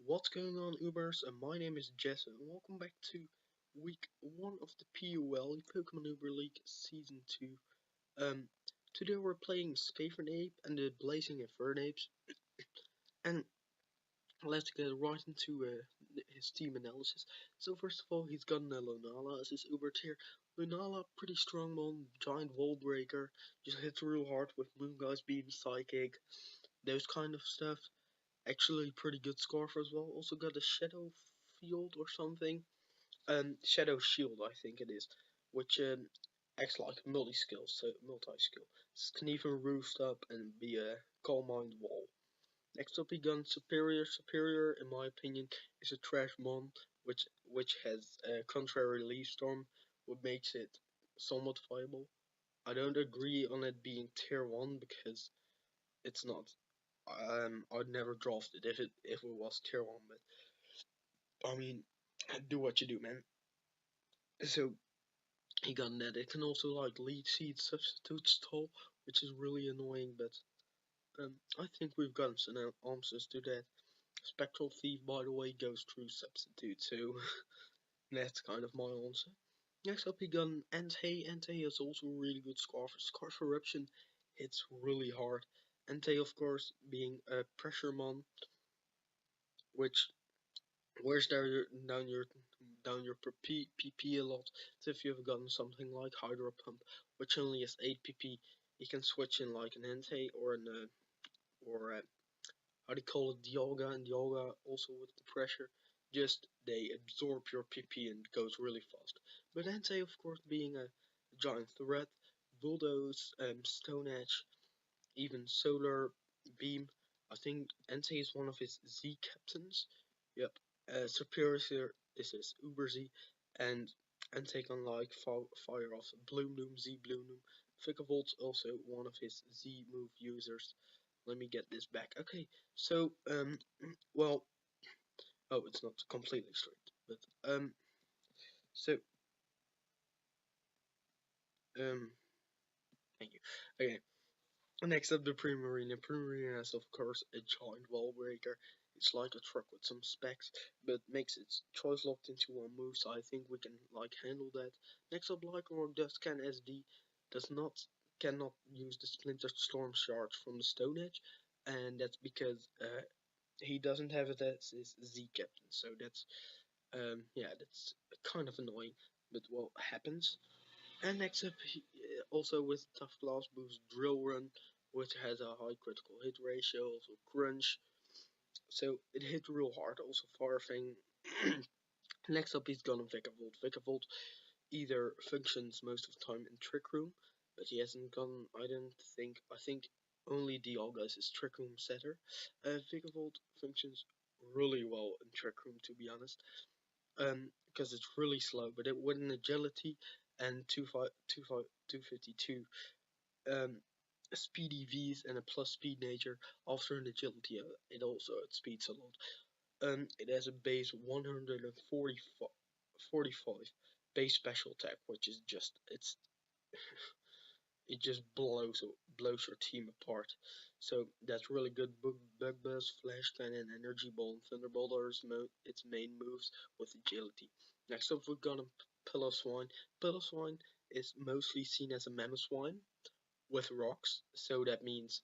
What's going on, Ubers? My name is Jess, and welcome back to week 1 of the PUL, Pokemon Uber League Season 2. Um, Today we're playing Scaven Ape and the Blazing Infernape, and let's get right into his team analysis. So first of all, he's got a Lunala as his Uber tier. Lunala, pretty strong mon, giant wall breaker, just hits real hard with Moongeist Beam, Psychic, those kind of stuff. Actually pretty good scarf as well. Also got a Shadow Field or something. Shadow Shield I think it is, which acts like multi-skill, so multi-skill. This can even roost up and be a Calm Mind wall. Next up we got Superior. Superior in my opinion is a trash mon which has a contrary leaf storm, what makes it somewhat viable. I don't agree on it being tier 1 because it's not. I'd never draft it if it was tier 1, but I mean, do what you do, man. So he got that. It can also like lead seed substitute stall, which is really annoying, but I think we've gotten some answers to that. Spectral Thief, by the way, goes through substitute, so that's kind of my answer. Next up, we got Entei. Entei is also a really good Scarf. Scarf Eruption hits really hard. Entei, of course, being a pressure mon, which wears down your PP a lot. So if you've gotten something like Hydro Pump, which only has 8 PP, you can switch in like an Entei or an or how do you call it, Dialga, and Dialga also with the pressure. Just they absorb your PP and it goes really fast. But Entei, of course, being a giant threat, Bulldoze, Stone Edge, even Solar Beam. I think Entei is one of his Z captains. Yep. Superior, this is Uber Z, and Entei can like fire off Bloom Loom, Z Bloom Loom. Ficklevolt's also one of his Z move users. Let me get this back. Okay, so well, oh, it's not completely straight, but so um, thank you. Okay, next up, the Primarina. Primarina is, of course, a giant wall breaker. It's like a truck with some specs, but makes its choice locked into one move, so I think we can like handle that. Next up, Lycanroc does can SD, does not cannot use the Splintered Storm Shards from the Stone Edge, and that's because he doesn't have it as his Z captain, so that's yeah, that's kind of annoying, but well, happens. And next up, also with Tough Glass boost Drill Run, which has a high critical hit ratio, also Crunch, so it hit real hard. Also Farfang. Next up, he's gonna Vikavolt. Vikavolt either functions most of the time in Trick Room, but he hasn't gone. I think only Dialga is his Trick Room setter. Vikavolt functions really well in Trick Room, to be honest. Because it's really slow, but with an agility and 252 speedy V's and a plus speed nature after an agility, it also outspeeds a lot. It has a base 145 base special attack, which is just it just blows your team apart. So that's really good. Bug Buzz, Flash Cannon, Energy Ball, and Thunderbolt are its main moves with agility. Next up, we've got a Piloswine. Piloswine is mostly seen as a Mamoswine with rocks, so that means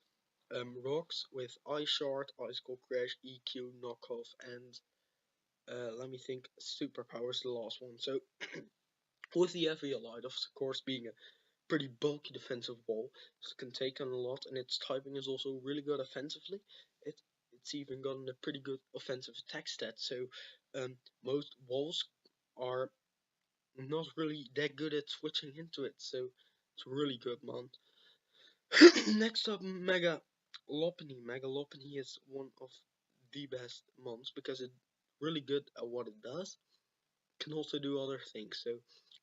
rocks with Ice Shard, Ice Cold Crash, EQ, Knockoff, and let me think, Superpowers the last one. So with the Eviolite, of course, being a pretty bulky defensive wall, so it can take on a lot, and its typing is also really good offensively. It's even gotten a pretty good offensive attack stat, so most walls are not really that good at switching into it, so it's really good, man. Next up, Mega Lopunny. Mega Lopunny is one of the best mons because it's really good at what it does. Can also do other things. So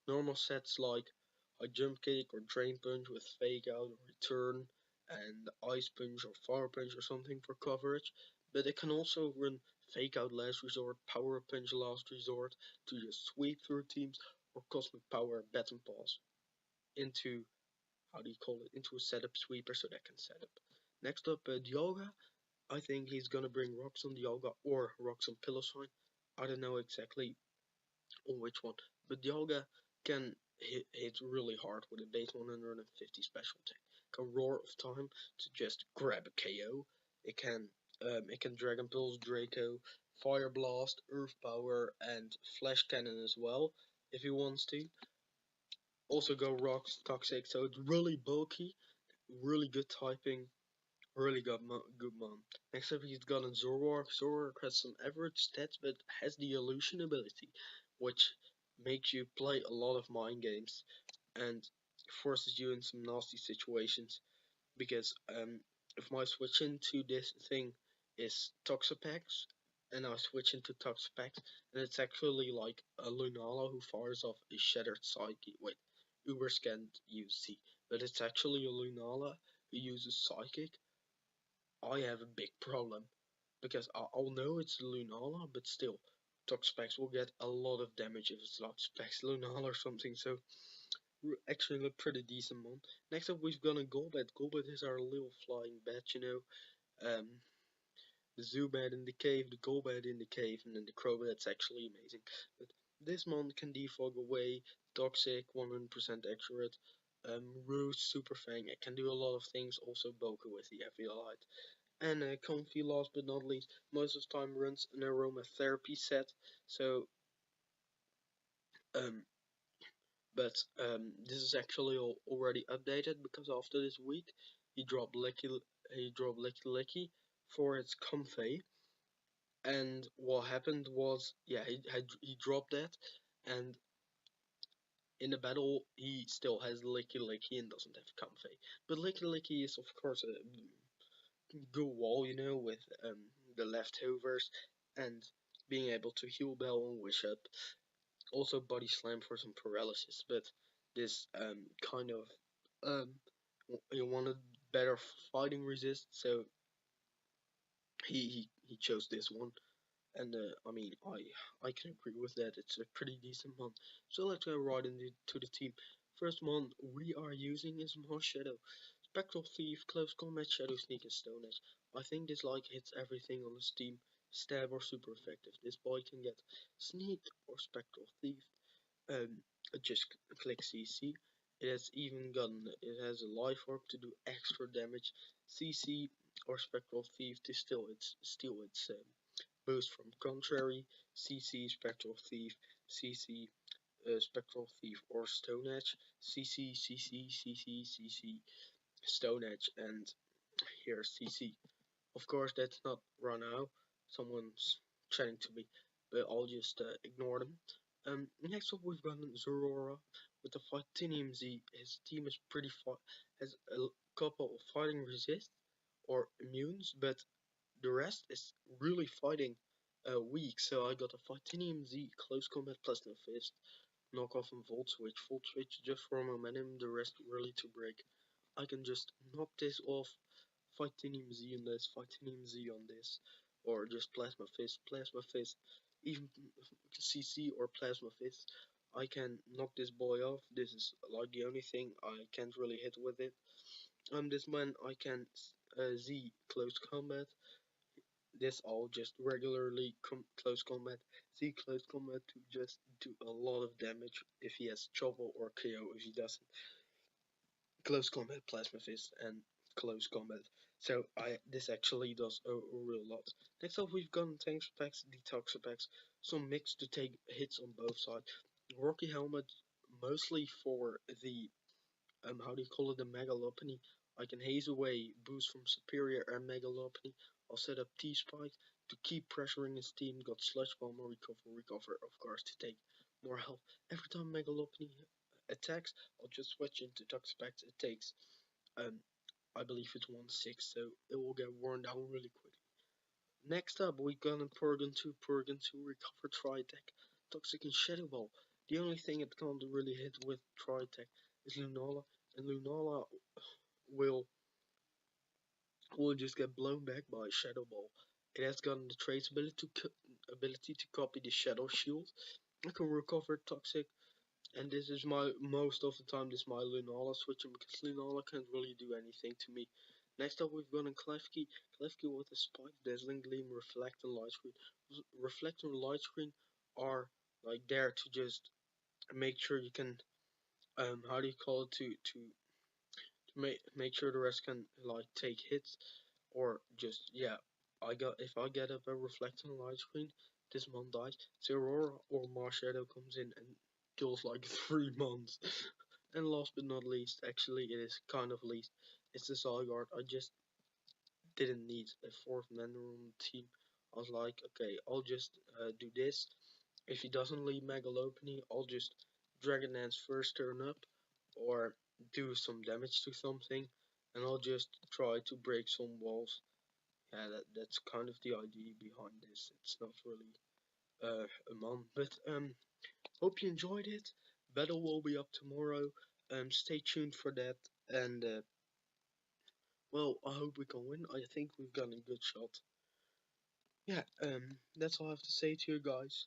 normal sets like a jump kick or drain punch with fake out or return, and ice punch or fire punch or something for coverage. But it can also run fake out last resort, power punch last resort to just sweep through teams, or cosmic power baton pass into, how do you call it, into a setup sweeper so that can set up. Next up, Dialga. I think he's gonna bring rocks on Dialga or rocks on Piloswine. I don't know exactly on which one, but Dialga can hit really hard with a base 150 special attack. Can roar of time to just grab a KO. It can Dragon Pulse Draco, Fire Blast, Earth Power, and Flash Cannon as well if he wants to. Also go Rocks, Toxic, so it's really bulky, really good typing, really good mon. Next up he's got a Zoroark. Zoroark has some average stats but has the illusion ability, which makes you play a lot of mind games and forces you in some nasty situations because if my switch into this thing is Toxapex and I switch into Toxapex and it's actually like a Lunala who fires off a Shattered Psychic. Wait, Uber scanned UC, but it's actually a Lunala who uses Psychic. I have a big problem because I'll know it's Lunala, but still, Toxapex will get a lot of damage if it's like Specs Lunala or something. So actually a pretty decent one. Next up we've got a Golbat. Golbat is our little flying bat. Um, the Zubat in the cave, the Golbat in the cave, and then the Crobat's actually amazing. But this mon can defog away, Toxic, 100% accurate, Roost, Super Fang, it can do a lot of things, also Boku with the heavy light. And Comfy, last but not least, most of the time runs an aromatherapy set, so um, but this is actually already updated because after this week he dropped Licky Licky for its Comfey, and what happened was he dropped that, and in the battle he still has Licky Licky and doesn't have Comfey, but Licky Licky is of course a good wall, with the leftovers and being able to heal Bell and Wish Up. Also body slam for some paralysis, but this kind of he wanted better fighting resist, so he chose this one, and I mean I can agree with that. It's a pretty decent one. So let's go right into the team. First one we are using is Shadow. Spectral Thief, Close Combat, Shadow Sneak, and Stone Edge. I think this like hits everything on his team. Stab or super effective. This boy can get Sneak or Spectral Thief. Um, just click CC. It has a life orb to do extra damage. CC or Spectral Thief to steal its boost from contrary. CC Spectral Thief. CC Spectral Thief or Stone Edge. CC CC CC CC Stone Edge, and here's CC. Of course, that's not run out. Someone's chatting to me, but I'll just ignore them. Next up, we've got Zorora with the Fightinium Z. His team is has a couple of fighting resist or immunes, but the rest is really fighting weak. So I got a Fightinium Z, Close Combat plus no fist, knockoff and Volt Switch. Volt Switch just for momentum, the rest really to break. I can just knock this off, Fightinium Z on this, Fightinium Z on this, or just Plasma Fist, even CC or Plasma Fist. I can knock this boy off. This is like the only thing I can't really hit with it. This man I can Z close combat. This all just regularly close combat. Z close combat to just do a lot of damage if he has Chovel or KO if he doesn't. Close combat, plasma fist, and close combat. So this actually does a real lot. Next up, we've got tanks packs, detox packs, some mix to take hits on both sides. Rocky helmet, mostly for the how do you call it, the megalopony. I can haze away boost from superior and megalopony. I'll set up T-Spike to keep pressuring his team. Got Sludge Bomb, recover, of course, to take more health. Every time megalopony attacks, I'll just switch into Toxapex. It takes, um, I believe it's 1/6, so it will get worn down really quickly. Next up, we got a Purgon 2, recover Tri-Attack, Toxic and Shadow Ball. The only thing it can't really hit with Tri-Attack is Lunala, and Lunala will will just get blown back by Shadow Ball. It has gotten the traits ability to copy the Shadow Shield. I can recover Toxic, and this is my most of the time this is my Lunala switching because Lunala can't really do anything to me. Next up, we've got a Klefki. Klefki with a spike, dazzling gleam, reflect and light screen. Reflect and light screen are like there to just make sure you can how do you call it, to make sure the rest can like take hits, or just yeah. I got if I get up a reflecting light screen, this mon dies. So Aurora or Marshadow comes in and kills like 3 months. And last but not least, actually it is kind of least, it's the Zygarde. I just didn't need a fourth member on the team. I was like, okay, I'll just do this. If he doesn't leave Megalopony, I'll just Dragon Dance first turn up, or do some damage to something, and I'll just try to break some walls. Yeah, that's kind of the idea behind this. It's not really a mon, but hope you enjoyed it. Battle will be up tomorrow. Stay tuned for that, and well, I hope we can win. I think we've got a good shot. Yeah, that's all I have to say to you guys.